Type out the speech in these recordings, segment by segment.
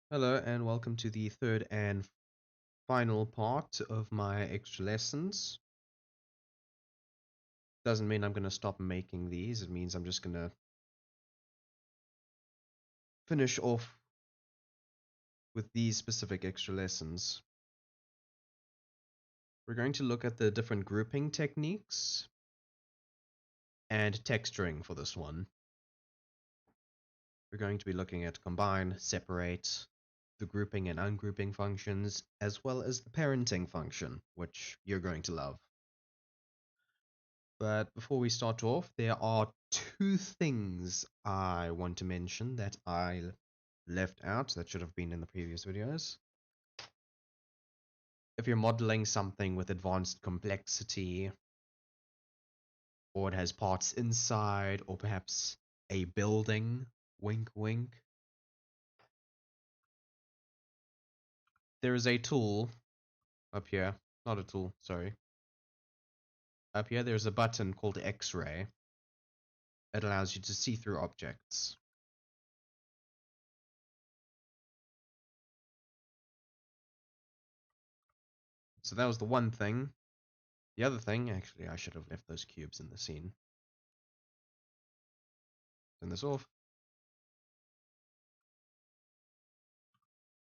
Hello and welcome to the third and final part of my extra lessons. Doesn't mean I'm going to stop making these, it means I'm just going to finish off with these specific extra lessons. We're going to look at the different grouping techniques and texturing for this one. We're going to be looking at combine, separate, the grouping and ungrouping functions, as well as the parenting function, which you're going to love. But before we start off, there are two things I want to mention that I left out that should have been in the previous videos. If you're modeling something with advanced complexity, or it has parts inside, or perhaps a building, wink wink, there is a tool up here, not a tool, sorry. Up here there's a button called X-ray. It allows you to see through objects. So that was the one thing. The other thing, actually, I should have left those cubes in the scene. Turn this off.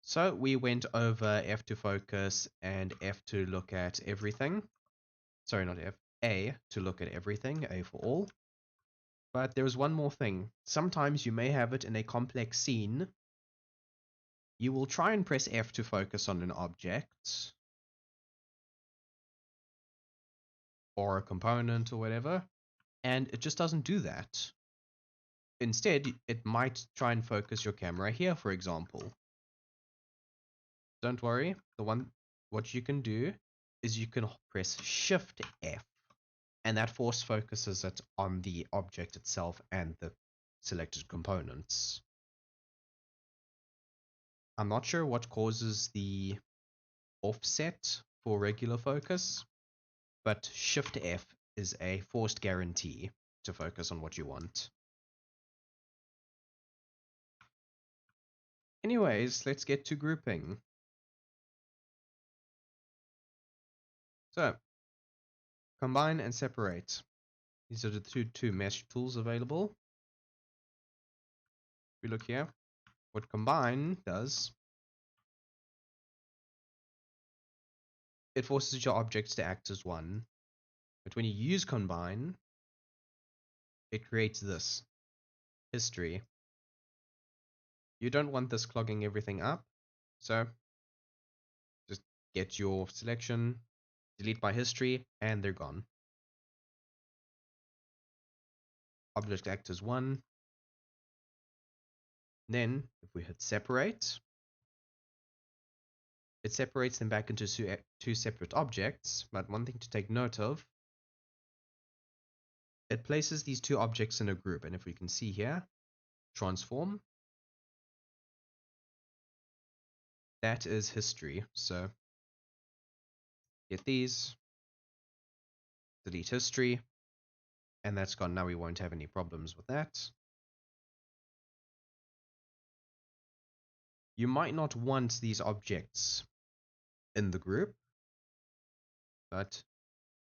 So we went over F to focus and F to look at everything. Sorry, not F. A to look at everything, A for all. But there's one more thing. Sometimes you may have it in a complex scene. You will try and press F to focus on an object or a component or whatever, and it just doesn't do that. Instead, it might try and focus your camera here, for example. Don't worry, what you can do is you can press Shift F, and that force focuses it on the object itself and the selected components. I'm not sure what causes the offset for regular focus, but Shift F is a forced guarantee to focus on what you want. Anyways, let's get to grouping. So, combine and separate. These are the two mesh tools available. If we look here, what combine does, it forces your objects to act as one. But when you use combine, it creates this history. You don't want this clogging everything up, so just get your selection, delete by history, and they're gone. Object act as one. Then, if we hit separate, it separates them back into two separate objects. But one thing to take note of, it places these two objects in a group. And if we can see here, transform, that is history. So get these, delete history, and that's gone. Now we won't have any problems with that. You might not want these objects in the group, but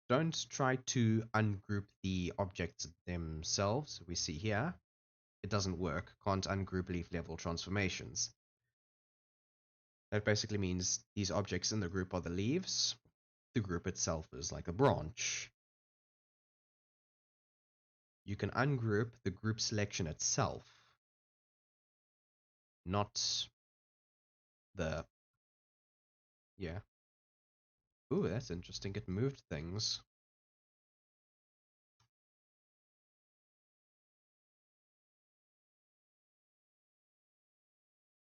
don't try to ungroup the objects themselves. We see here, it doesn't work. Can't ungroup leaf level transformations. That basically means these objects in the group are the leaves. The group itself is like a branch. You can ungroup the group selection itself, not the, yeah. Ooh, that's interesting. It moved things.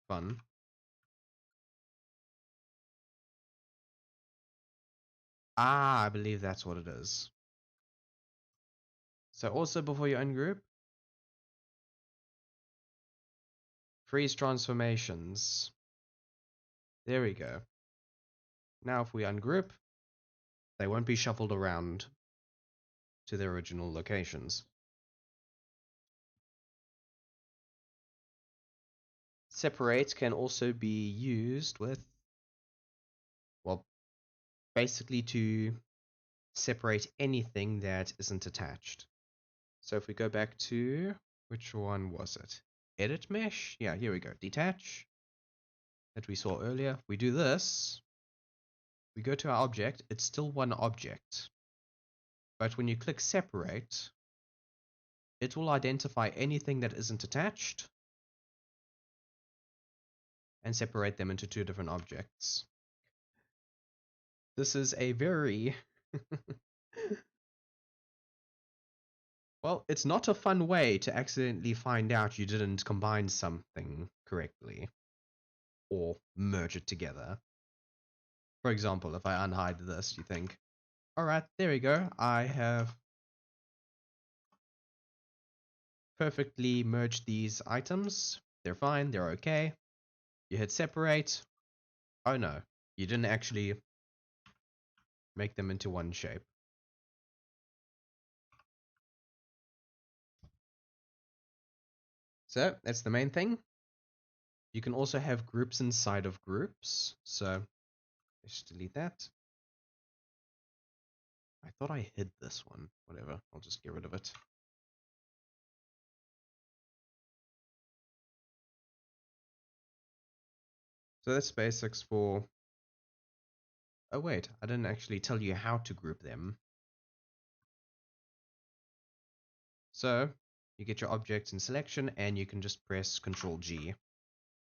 Fun. Ah, I believe that's what it is. So also before you ungroup, freeze transformations. There we go. Now if we ungroup, they won't be shuffled around to their original locations. Separate can also be used with, well, basically to separate anything that isn't attached. So if we go back to, which one was it? Edit mesh? Yeah, here we go. Detach that we saw earlier. We do this. We go to our object. It's still one object. But when you click separate, it will identify anything that isn't attached and separate them into two different objects. This is a very well, it's not a fun way to accidentally find out you didn't combine something correctly or merge it together. For example, if I unhide this, you think, alright, there we go. I have perfectly merged these items. They're fine, they're okay. You hit separate. Oh no, you didn't actually make them into one shape. So that's the main thing. You can also have groups inside of groups. So let's delete that. I thought I hid this one. Whatever, I'll just get rid of it. So that's basics for... Oh wait, I didn't actually tell you how to group them. So you get your objects in selection and you can just press Ctrl G.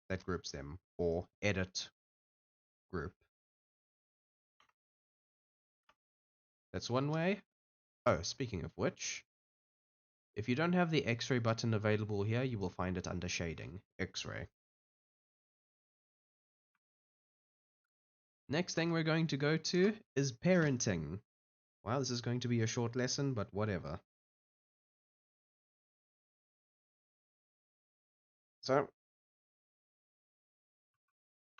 That groups them, or edit group. That's one way. Oh, speaking of which, if you don't have the X-ray button available here, you will find it under shading, X-ray. Next thing we're going to go to is parenting. Wow, this is going to be a short lesson, but whatever. So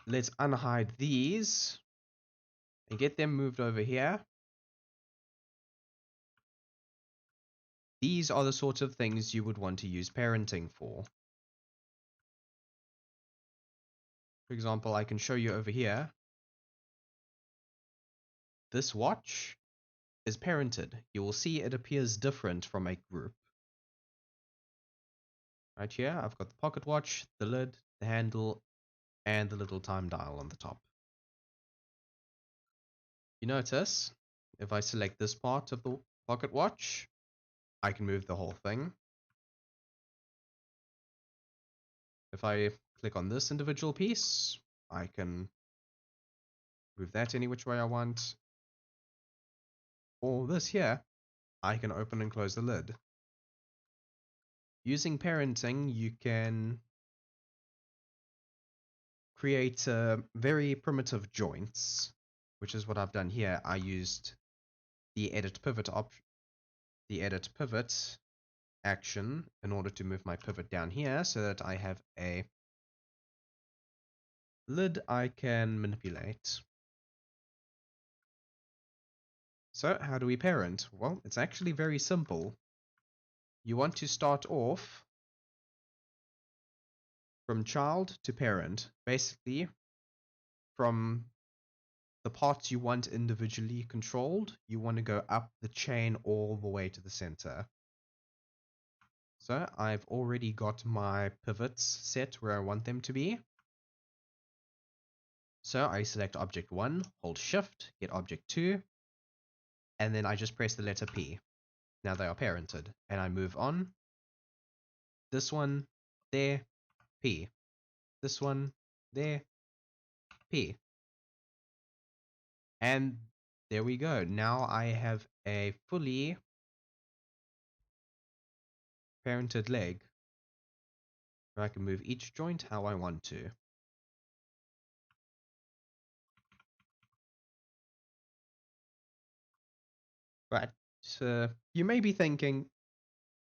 let's unhide these and get them moved over here. These are the sorts of things you would want to use parenting for. For example, I can show you over here. This watch is parented. You will see it appears different from a group. Right here, I've got the pocket watch, the lid, the handle, and the little time dial on the top. You notice, if I select this part of the pocket watch, I can move the whole thing. If I click on this individual piece, I can move that any which way I want. Or this here, I can open and close the lid. Using parenting, you can create very primitive joints, which is what I've done here. I used the edit pivot action in order to move my pivot down here so that I have a lid I can manipulate. So how do we parent? Well, it's actually very simple. You want to start off from child to parent. Basically, from the parts you want individually controlled, you want to go up the chain all the way to the center. So I've already got my pivots set where I want them to be. So I select object 1, hold shift, get object 2, and then I just press the letter P. Now they are parented, and I move on. This one, there, P. This one, there, P. And there we go. Now I have a fully parented leg. I can move each joint how I want to. But you may be thinking,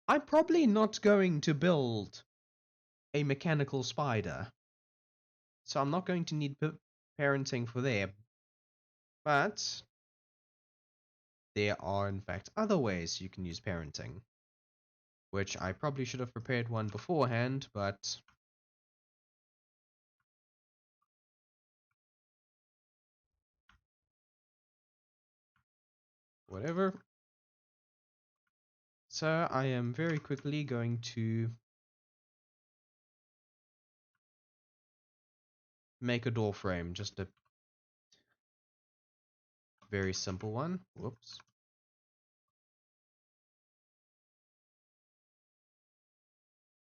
I'm probably not going to build a mechanical spider, so I'm not going to need parenting for there. But there are in fact other ways you can use parenting, which I probably should have prepared one beforehand, but whatever. So I am very quickly going to make a door frame, just a very simple one. Whoops.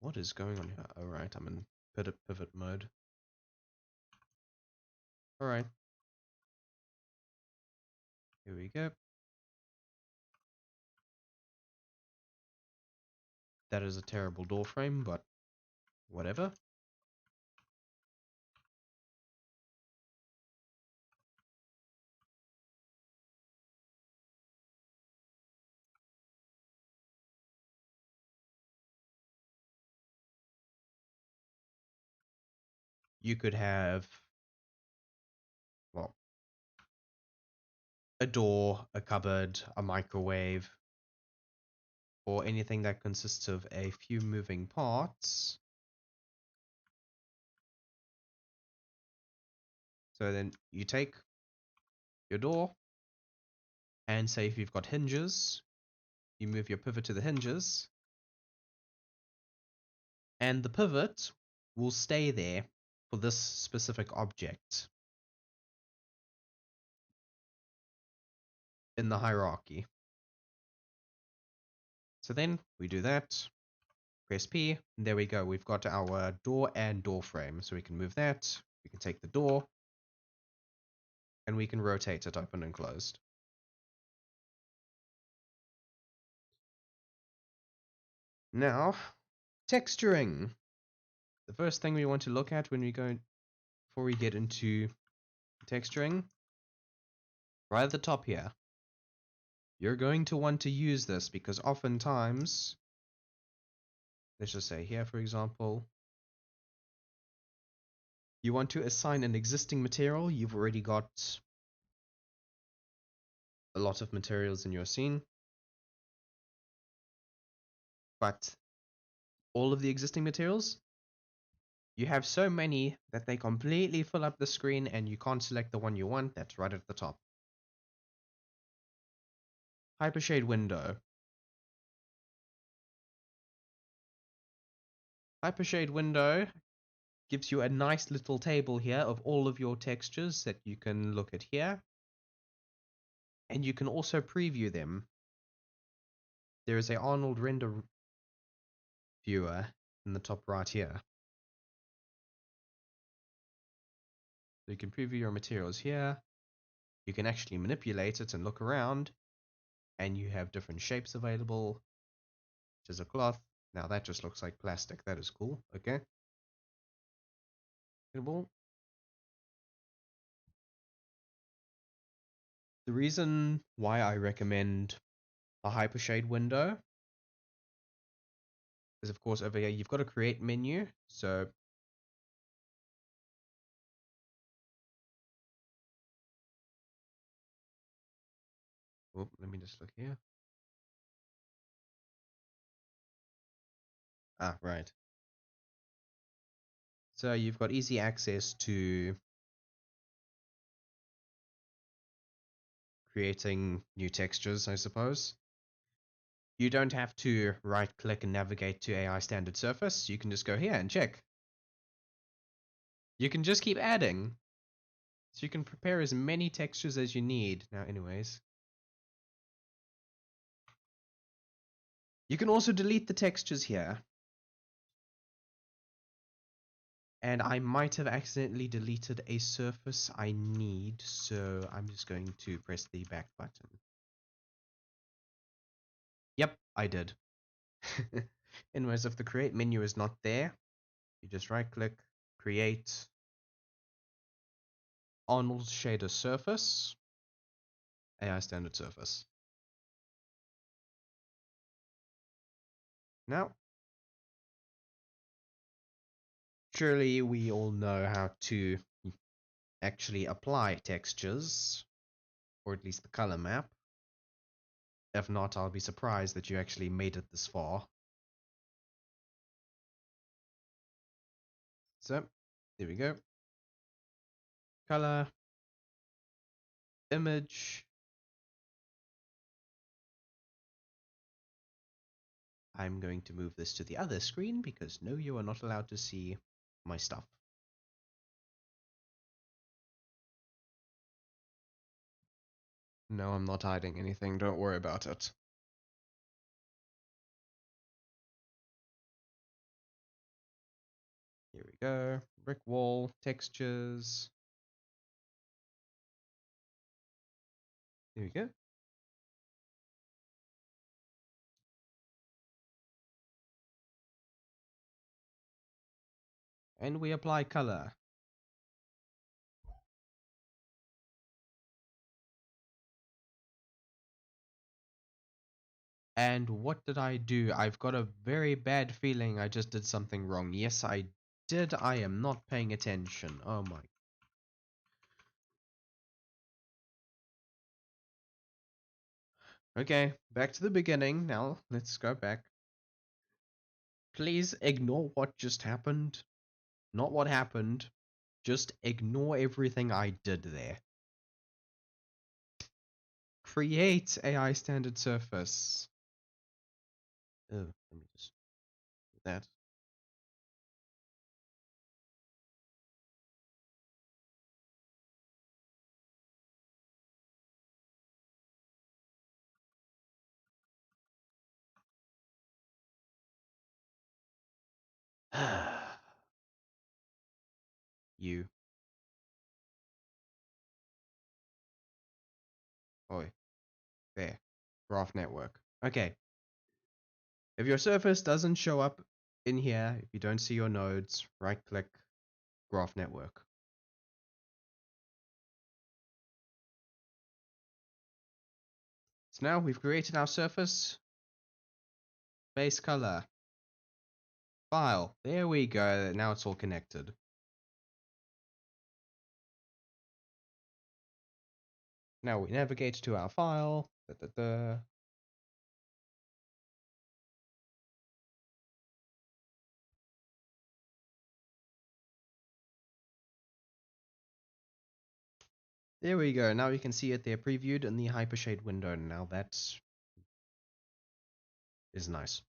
What is going on here? Alright, I'm in pivot mode. Alright. Here we go. That is a terrible door frame, but whatever. You could have, well, a door, a cupboard, a microwave, or anything that consists of a few moving parts. So then you take your door, and say if you've got hinges, you move your pivot to the hinges, and the pivot will stay there for this specific object in the hierarchy. So then we do that, press P, and there we go. We've got our door and door frame. So we can move that, we can take the door, and we can rotate it open and closed. Now, texturing. The first thing we want to look at when we go, before we get into texturing, right at the top here, you're going to want to use this because oftentimes, let's just say here, for example, you want to assign an existing material. You've already got a lot of materials in your scene, but all of the existing materials, you have so many that they completely fill up the screen and you can't select the one you want. That's right at the top. Hypershade window. Hypershade window gives you a nice little table here of all of your textures that you can look at here. And you can also preview them. There is a Arnold render viewer in the top right here. So you can preview your materials here. You can actually manipulate it and look around, and you have different shapes available. There's a cloth. Now that just looks like plastic. That is cool. Okay. The reason why I recommend the Hypershade window is, of course, over here you've got a create menu. So let me just look here. Ah, right. So you've got easy access to creating new textures, I suppose. You don't have to right click and navigate to AI standard surface. You can just go here and check. You can just keep adding. So you can prepare as many textures as you need. Now, anyways. You can also delete the textures here. And I might have accidentally deleted a surface I need, so I'm just going to press the back button. Yep, I did. Anyways, if the create menu is not there, you just right click, create Arnold shader surface, AI standard surface. Now, surely we all know how to actually apply textures, or at least the color map. If not, I'll be surprised that you actually made it this far. So, there we go. Color, image, I'm going to move this to the other screen because no, you are not allowed to see my stuff. No, I'm not hiding anything. Don't worry about it. Here we go. Brick wall, textures. There we go. And we apply color. And what did I do? I've got a very bad feeling I just did something wrong. Yes, I did. I am not paying attention. Oh my. Okay, back to the beginning. Now, let's go back. Please ignore what just happened. Not what happened. Just ignore everything I did there. Create AI standard surface. Oh, let me just do that. You. Oi. There. Graph network. Okay. If your surface doesn't show up in here, if you don't see your nodes, right click Graph network. So now we've created our surface. Base color. File. There we go. Now it's all connected. Now we navigate to our file. There we go. Now you can see it there previewed in the Hypershade window. Now that is nice.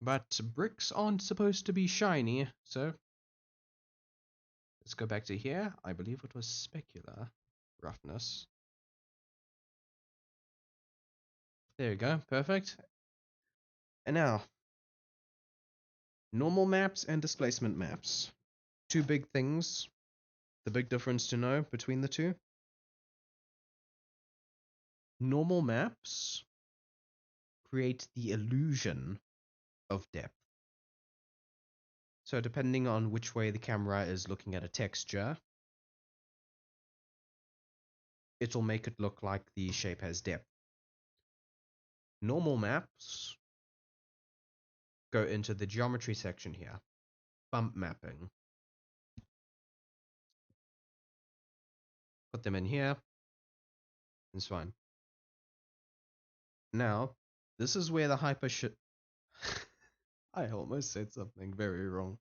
But bricks aren't supposed to be shiny, so let's go back to here. I believe it was specular roughness. There we go. Perfect. And now, normal maps and displacement maps. Two big things. The big difference to know between the two. Normal maps create the illusion of depth. So depending on which way the camera is looking at a texture, it'll make it look like the shape has depth. Normal maps go into the geometry section here. Bump mapping. Put them in here. It's fine. Now, this is where the I almost said something very wrong.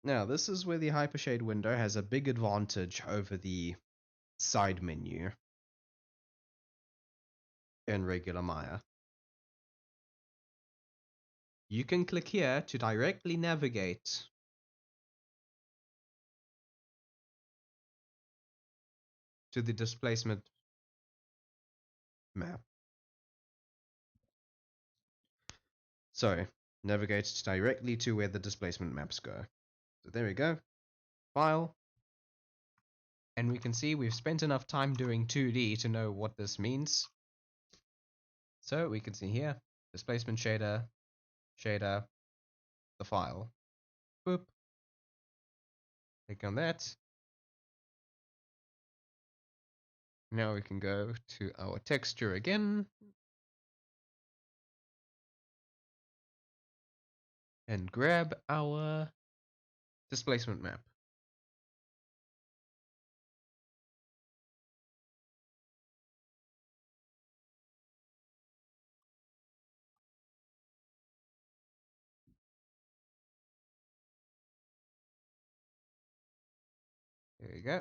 Now, this is where the Hypershade window has a big advantage over the side menu in regular Maya. You can click here to directly navigate to the displacement map. So, navigate directly to where the displacement maps go. So there we go. File. And we can see we've spent enough time doing 2D to know what this means. So we can see here, displacement shader, shader, the file. Boop. Click on that. Now we can go to our texture again. And grab our displacement map. There you go.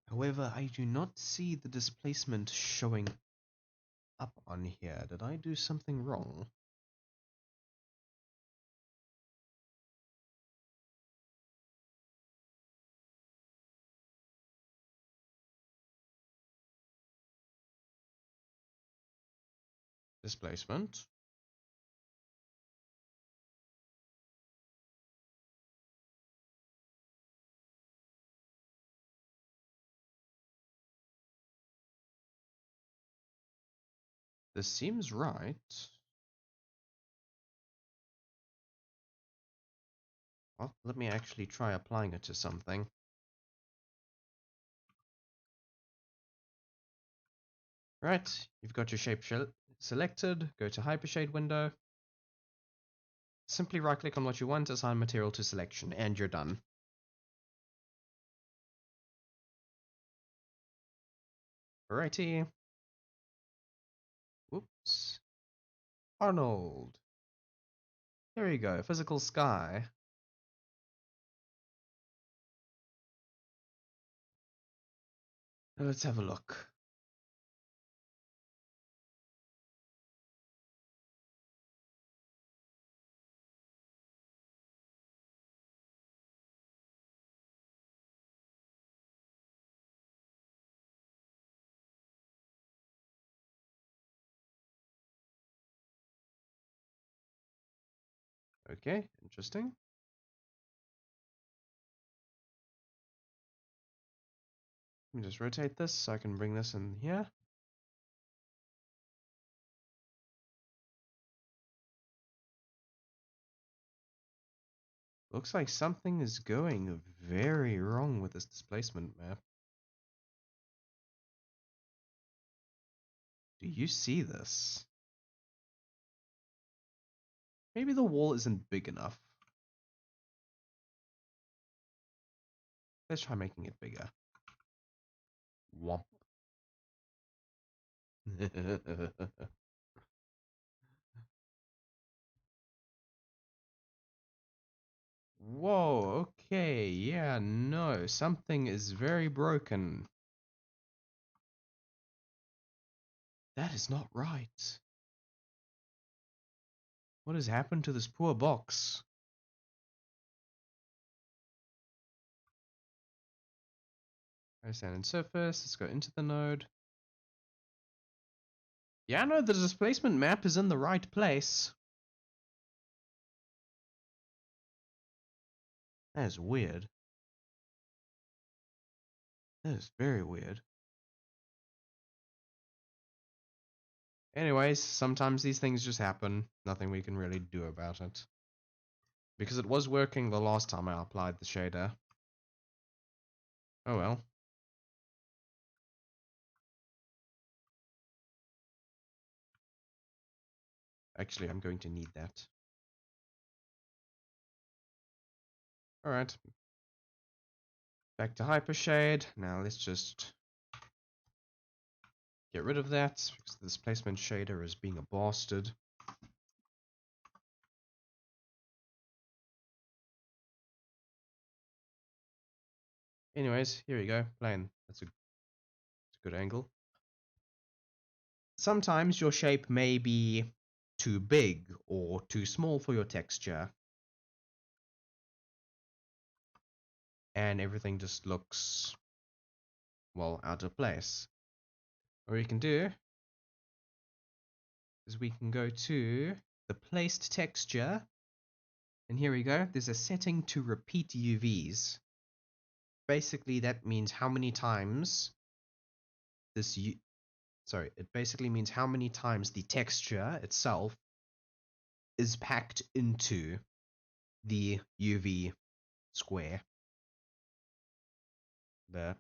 However, I do not see the displacement showing up on here. Did I do something wrong? Displacement. This seems right. Well, let me actually try applying it to something. Right, you've got your shape selected. Go to Hypershade window. Simply right click on what you want, assign material to selection, and you're done. Alrighty. Whoops. Arnold. There you go, physical sky. Let's have a look. Okay, interesting. Let me just rotate this so I can bring this in here. Looks like something is going very wrong with this displacement map. Do you see this? Maybe the wall isn't big enough. Let's try making it bigger. Womp. Whoa, okay, yeah, no, something is very broken. That is not right. What has happened to this poor box? Stand in surface, let's go into the node. Yeah, no, the displacement map is in the right place. That is weird. That is very weird. Anyways, sometimes these things just happen. Nothing we can really do about it. Because it was working the last time I applied the shader. Oh well. Actually, I'm going to need that. Alright. Back to Hypershade. Now let's just get rid of that, because the displacement shader is being a bastard. Anyways, here we go. Plane. That's a good angle. Sometimes your shape may be too big or too small for your texture, and everything just looks, well, out of place. What we can do is we can go to the placed texture, and here we go. There's a setting to repeat UVs. Basically, that means how many times this it basically means how many times the texture itself is packed into the UV square. There.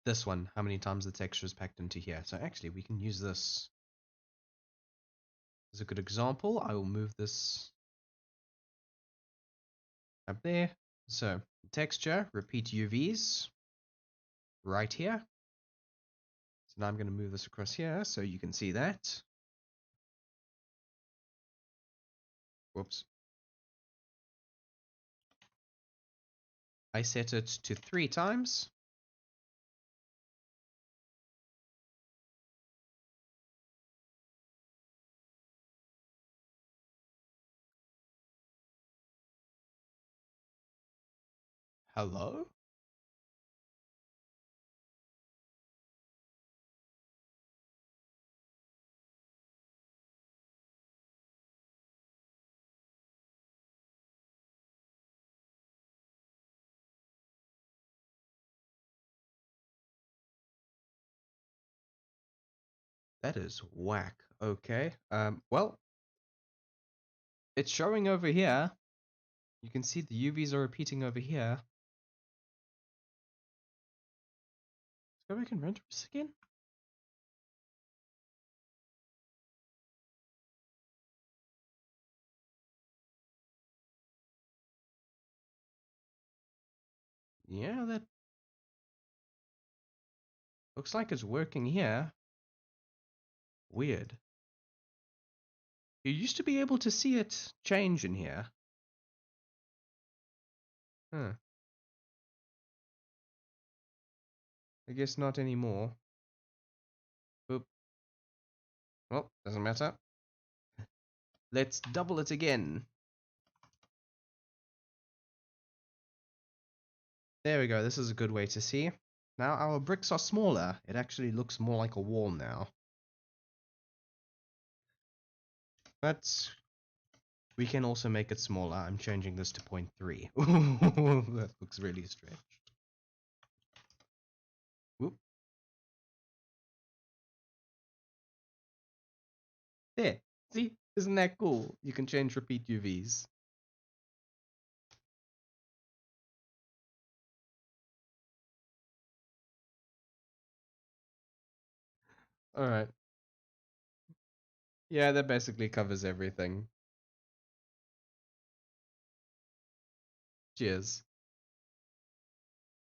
This one, how many times the texture is packed into here. So actually, we can use this as a good example. I will move this up there. So texture, repeat UVs, right here. So now I'm going to move this across here so you can see that. Whoops. I set it to 3 times. Hello? That is whack. Okay. Well, it's showing over here. You can see the UVs are repeating over here. Let's go back and render this again. Yeah, that looks like it's working here. Weird. You used to be able to see it change in here. Huh. I guess not anymore. Boop. Well, doesn't matter. Let's double it again. There we go. This is a good way to see. Now our bricks are smaller. It actually looks more like a wall now. But we can also make it smaller. I'm changing this to 0.3. That looks really stretched. Whoop. There. See? Isn't that cool? You can change repeat UVs. Alright. Yeah, that basically covers everything. Cheers.